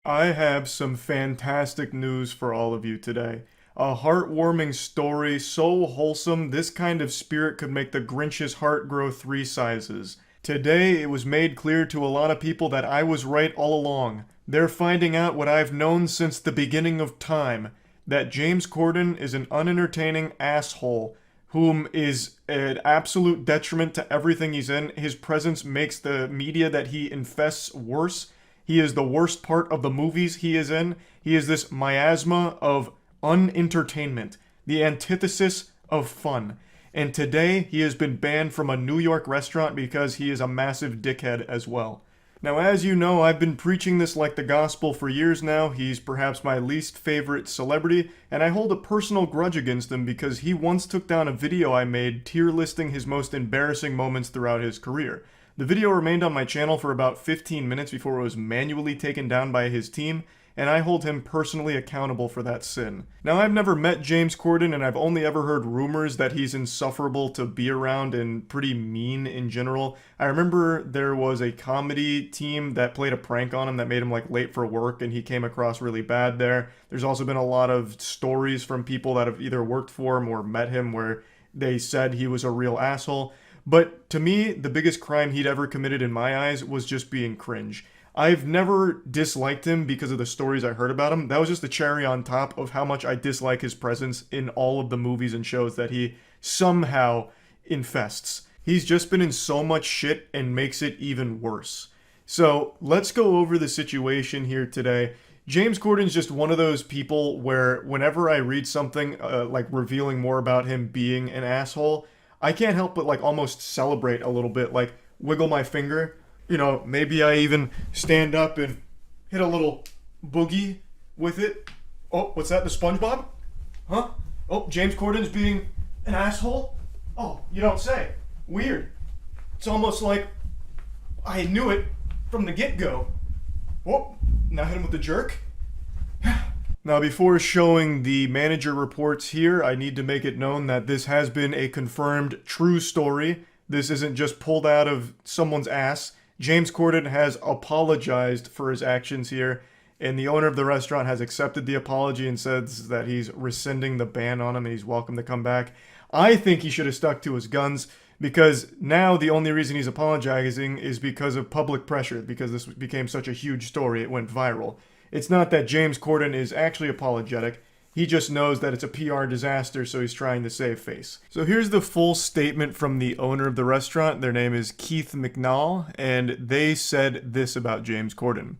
I have some fantastic news for all of you today. A heartwarming story so wholesome, this kind of spirit could make the Grinch's heart grow 3 sizes. Today, it was made clear to a lot of people that I was right all along. They're finding out what I've known since the beginning of time, that James Corden is an unentertaining asshole whom is an absolute detriment to everything he's in. His presence makes the media that he infests worse. He is the worst part of the movies he is in. He is this miasma of unentertainment, the antithesis of fun. And today, he has been banned from a New York restaurant because he is a massive dickhead as well. Now, as you know, I've been preaching this like the gospel for years now. He's perhaps my least favorite celebrity, and I hold a personal grudge against him because he once took down a video I made tier listing his most embarrassing moments throughout his career. The video remained on my channel for about 15 minutes before it was manually taken down by his team, and I hold him personally accountable for that sin. Now, I've never met James Corden, and I've only ever heard rumors that he's insufferable to be around and pretty mean in general. I remember there was a comedy team that played a prank on him that made him like late for work, and he came across really bad there. There's also been a lot of stories from people that have either worked for him or met him where they said he was a real asshole. But to me, the biggest crime he'd ever committed in my eyes was just being cringe. I've never disliked him because of the stories I heard about him. That was just the cherry on top of how much I dislike his presence in all of the movies and shows that he somehow infests. He's just been in so much shit and makes it even worse. So let's go over the situation here today. James Corden's just one of those people where whenever I read something like revealing more about him being an asshole, I can't help but like almost celebrate a little bit, like wiggle my finger. You know, maybe I even stand up and hit a little boogie with it. Oh, what's that? The SpongeBob? Huh? Oh, James Corden's being an asshole? Oh, you don't say. Weird. It's almost like I knew it from the get-go. Oh, now hit him with the jerk. Now, before showing the manager reports here, I need to make it known that this has been a confirmed true story. This isn't just pulled out of someone's ass. James Corden has apologized for his actions here, and the owner of the restaurant has accepted the apology and says that he's rescinding the ban on him and he's welcome to come back. I think he should have stuck to his guns because now the only reason he's apologizing is because of public pressure, because this became such a huge story, it went viral. It's not that James Corden is actually apologetic. He just knows that it's a PR disaster, so he's trying to save face. So here's the full statement from the owner of the restaurant. Their name is Keith McNall, and they said this about James Corden.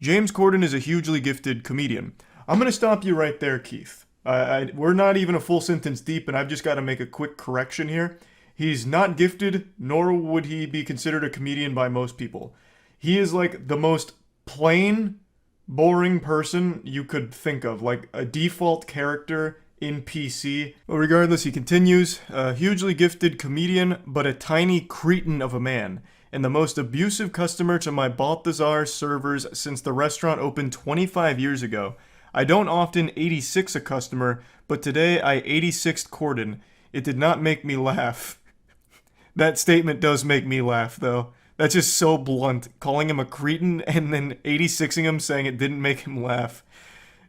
James Corden is a hugely gifted comedian. I'm going to stop you right there, Keith. We're not even a full sentence deep, and I've just got to make a quick correction here. He's not gifted, nor would he be considered a comedian by most people. He is like the most plain, boring person you could think of, like a default character in PC. Well, regardless, he continues, a hugely gifted comedian, but a tiny cretin of a man, and the most abusive customer to my Balthazar servers since the restaurant opened 25 years ago. I don't often 86 a customer, but today I 86'd Corden. It did not make me laugh. That statement does make me laugh, though. That's just so blunt, calling him a cretin and then 86ing him, saying it didn't make him laugh.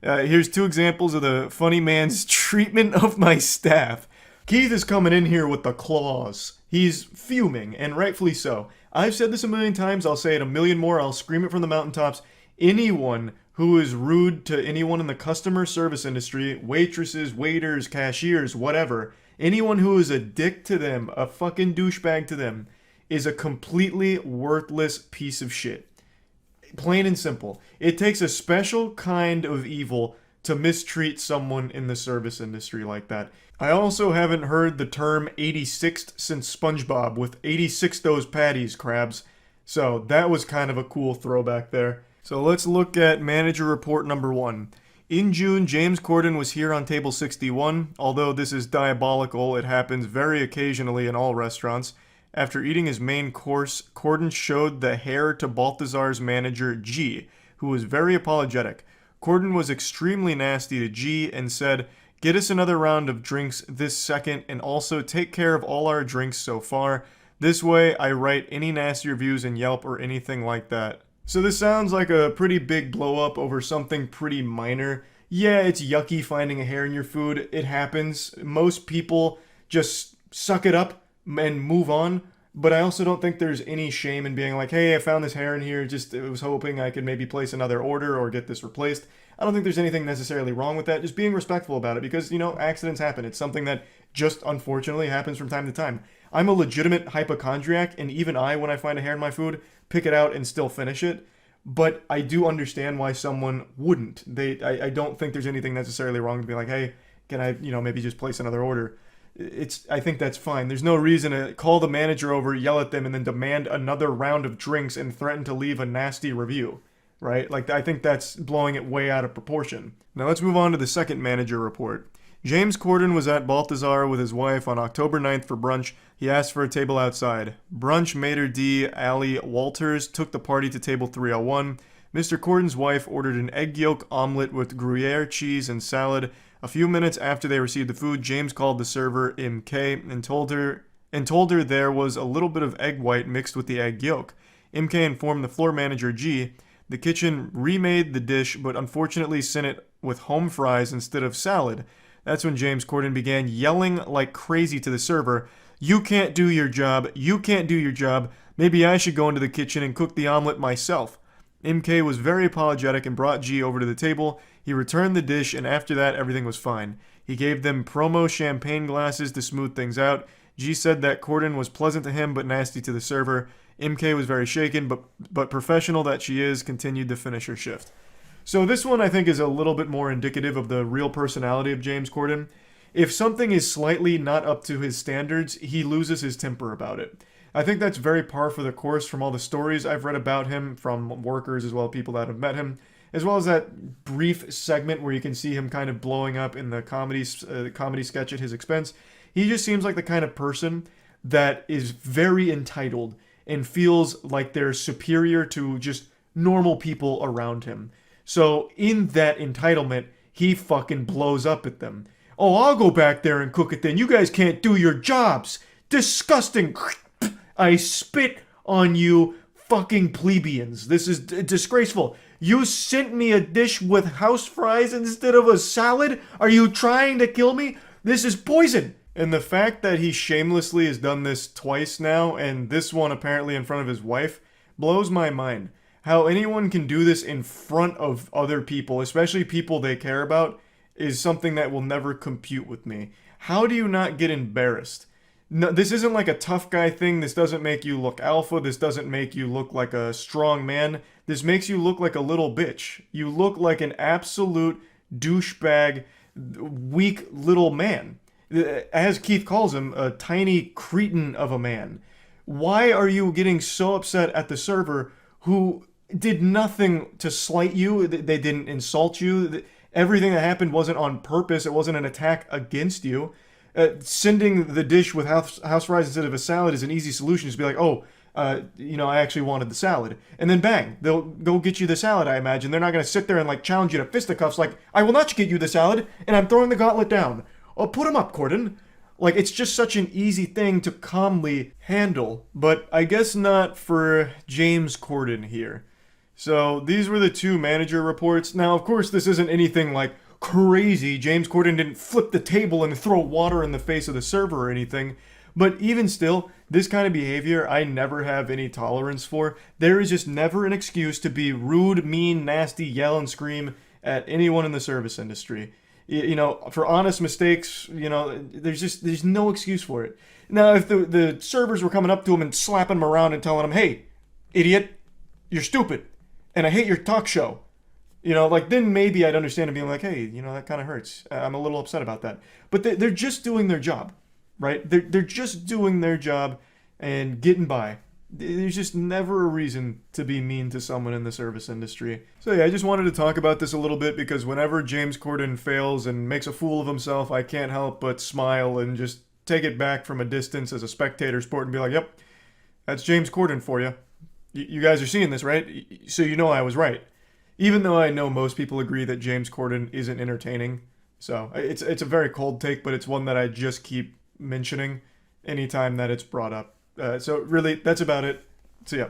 Here's 2 examples of the funny man's treatment of my staff. Keith is coming in here with the claws. He's fuming, and rightfully so. I've said this a million times, I'll say it a million more, I'll scream it from the mountaintops. Anyone who is rude to anyone in the customer service industry, waitresses, waiters, cashiers, whatever, anyone who is a dick to them, a fucking douchebag to them, is a completely worthless piece of shit. Plain and simple. It takes a special kind of evil to mistreat someone in the service industry like that. I also haven't heard the term 86th since SpongeBob with 86 those patties, crabs. So that was kind of a cool throwback there. So let's look at manager report number 1. In June, James Corden was here on table 61. Although this is diabolical, it happens very occasionally in all restaurants. After eating his main course, Corden showed the hair to Balthazar's manager, G, who was very apologetic. Corden was extremely nasty to G and said, "Get us another round of drinks this second and also take care of all our drinks so far. This way I write any nasty reviews in Yelp or anything like that." So this sounds like a pretty big blow up over something pretty minor. Yeah, it's yucky finding a hair in your food. It happens. Most people just suck it up and move on. But I also don't think there's any shame in being like, hey, I found this hair in here. Just I was hoping I could maybe place another order or get this replaced. I don't think there's anything necessarily wrong with that. Just being respectful about it because, accidents happen. It's something that just unfortunately happens from time to time. I'm a legitimate hypochondriac, and even I, when I find a hair in my food, pick it out and still finish it. But I do understand why someone wouldn't. I don't think there's anything necessarily wrong to be like, hey, can I, maybe just place another order? I think that's fine. There's no reason to call the manager over, yell at them, and then demand another round of drinks and threaten to leave a nasty review, right? Like, I think that's blowing it way out of proportion. Now let's move on to the second manager report. James Corden was at Balthazar with his wife on October 9th for brunch. He asked for a table outside. Brunch maitre d' Ali Walters took the party to table 301. Mr. Corden's wife ordered an egg yolk omelet with Gruyere cheese and salad. A few minutes after they received the food, James called the server, MK, and told her there was a little bit of egg white mixed with the egg yolk. MK informed the floor manager, G. The kitchen remade the dish, but unfortunately sent it with home fries instead of salad. That's when James Corden began yelling like crazy to the server, "You can't do your job. You can't do your job. Maybe I should go into the kitchen and cook the omelet myself." MK was very apologetic and brought G over to the table. He returned the dish, and after that, everything was fine. He gave them promo champagne glasses to smooth things out. G said that Corden was pleasant to him but nasty to the server. MK was very shaken, but professional that she is, continued to finish her shift. So this one I think is a little bit more indicative of the real personality of James Corden. If something is slightly not up to his standards, he loses his temper about it. I think that's very par for the course from all the stories I've read about him, from workers as well as people that have met him, as well as that brief segment where you can see him kind of blowing up in the comedy sketch at his expense. He just seems like the kind of person that is very entitled and feels like they're superior to just normal people around him. So in that entitlement, he fucking blows up at them. "Oh, I'll go back there and cook it then. You guys can't do your jobs. Disgusting. I spit on you fucking plebeians. This is disgraceful. You sent me a dish with house fries instead of a salad? Are you trying to kill me? This is poison." And the fact that he shamelessly has done this twice now, and this one apparently in front of his wife, blows my mind. How anyone can do this in front of other people, especially people they care about, is something that will never compute with me. How do you not get embarrassed? No, this isn't like a tough guy thing. This doesn't make you look alpha. This doesn't make you look like a strong man. This makes you look like a little bitch. You look like an absolute douchebag, weak little man. As Keith calls him, a tiny cretin of a man. Why are you getting so upset at the server who did nothing to slight you? They didn't insult you. Everything that happened wasn't on purpose. It wasn't an attack against you. Sending the dish with house fries instead of a salad is an easy solution. Just be like, I actually wanted the salad. And then bang, they'll go get you the salad, I imagine. They're not going to sit there and like challenge you to fisticuffs like, "I will not get you the salad, and I'm throwing the gauntlet down." Oh, put him up, Corden. Like, it's just such an easy thing to calmly handle. But I guess not for James Corden here. So these were the two manager reports. Now, of course, this isn't anything like crazy. James Corden didn't flip the table and throw water in the face of the server or anything. But even still, this kind of behavior I never have any tolerance for. There is just never an excuse to be rude, mean, nasty, yell and scream at anyone in the service industry. For honest mistakes, there's no excuse for it. Now, if the servers were coming up to him and slapping him around and telling him, "Hey, idiot, you're stupid, and I hate your talk show," then maybe I'd understand him being like, "Hey, that kind of hurts. I'm a little upset about that." But they're just doing their job, right? They're just doing their job and getting by. There's just never a reason to be mean to someone in the service industry. So yeah, I just wanted to talk about this a little bit because whenever James Corden fails and makes a fool of himself, I can't help but smile and just take it back from a distance as a spectator sport and be like, "Yep, that's James Corden for you. You guys are seeing this, right? So you know I was right." Even though I know most people agree that James Corden isn't entertaining. So it's a very cold take, but it's one that I just keep mentioning anytime that it's brought up. So really, that's about it. So yeah.